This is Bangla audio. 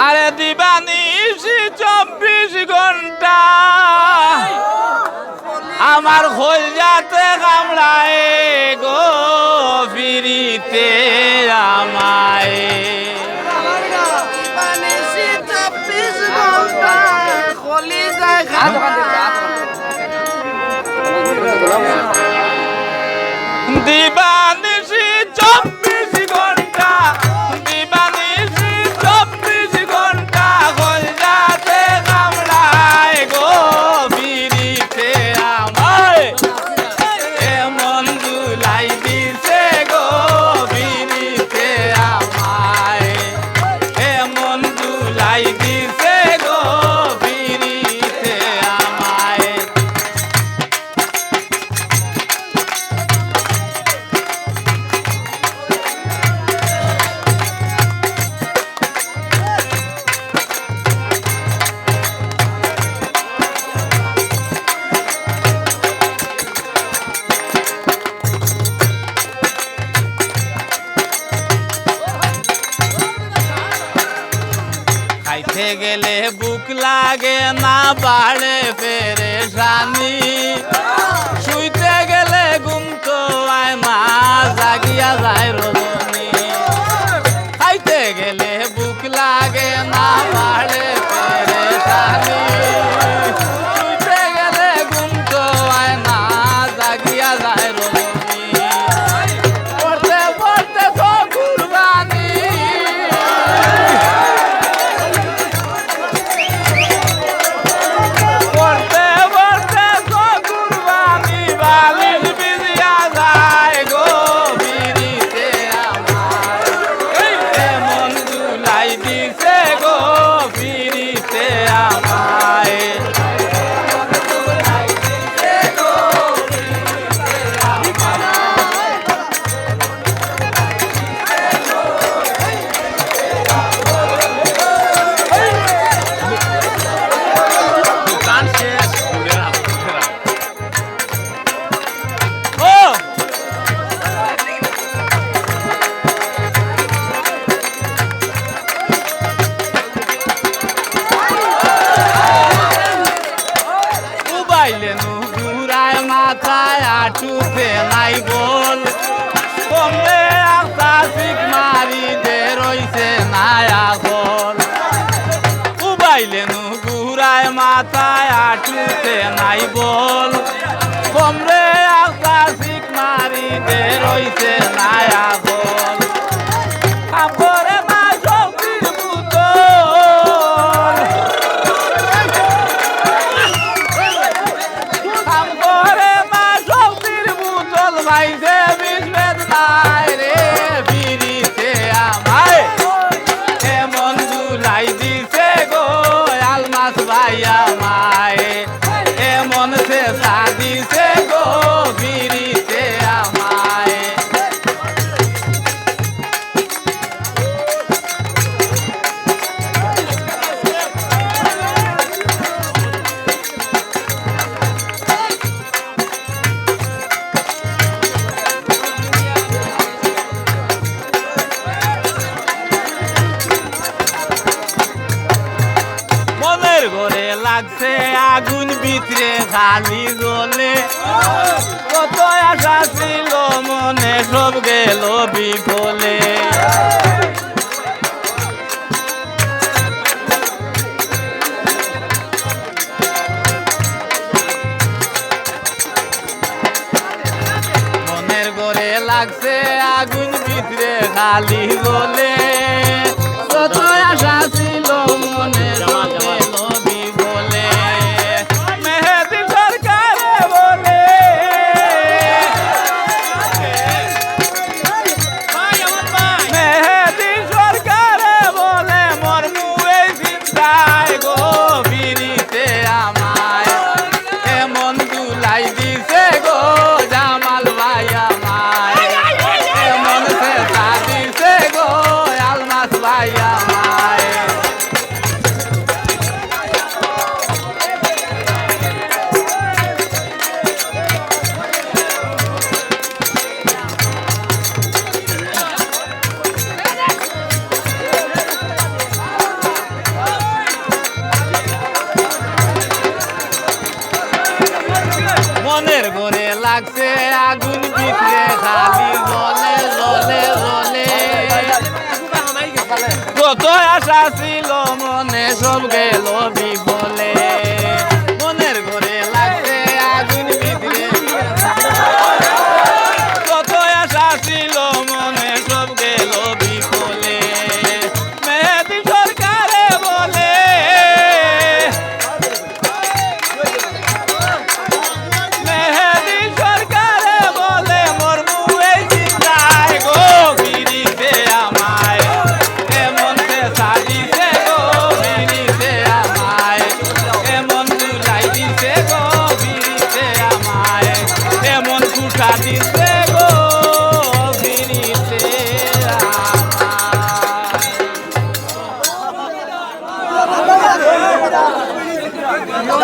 আরে দিবানিশি 24 ঘন্টা আমার খোঁজাতে কামড়ায় গো ফিরিতে আমায় দিবানিশি 24 ঘন্টা দিবানিশি 24 ঘন্টা খোঁজাতে কামড়ায় গো ফিরিতে আমায় এমন দুলাই দিছে গো ফিরিতে আমায় এমন দুলাই দিছে গো ফিরিতে আমায় খাইতে গেলে বুক লাগে না বাড়ে পেরেশানি শুইতে গেলে ঘুম তো আয় না জাগিয়া যায় রজনী খাইতে গেলে বুক লাগে না বাড়ে পেরেশানি শুইতে গেলে ঘুম তো আয় না জাগিয়া যায় রজনী পড়তে পড়তে তো কুরবানি পড়তে পড়তে তো কুরবানি বালিশ ভিজিয়া যায় গো ফিরিতে আমায় এমন দুলাই দিছে গো ফিরিতে আমায় ও উবাইলে নু ঘুরায় মাথায় আটুতে নাই বল কমলে আস্তা শিখ মারি দে রইছে নাই আগল উবাইলে নু ঘুরায় মাথায় আটুতে নাই বল কমরে আস্তা শিখ মারি দে রইছে নাই আগল কাপড়ে না শক্তির পুতল কাপড়ে না শক্তির পুতল ভাইছে বিষ্ণের নাই রে ফিরিতে আমায় এমন দুলাই দিছে গো আলমাস ভাই আমায় এমন শেষা দিছে গো ফিরিতে আমায় মনের ঘরে লাগছে আগুন ভিতরে খালি গলে কত আশা ছিল মনে সব গেল বিফলে মনের ঘরে লাগছে আগুন ভিতরে খালি গলে কত আশা ছিল মনে সব গেল বিফলে মেহেদি সরকারে বলে মেহেদি সরকারে বলে মোর মুয়ে চিন্তায় গো ফিরিতে আমায় এমন দুলাই দিছে গো জামাল ভাই আমায় এমন শেষা দিছে গো আলমাস ভাই আমায় আশা ছিল মনে সব গেল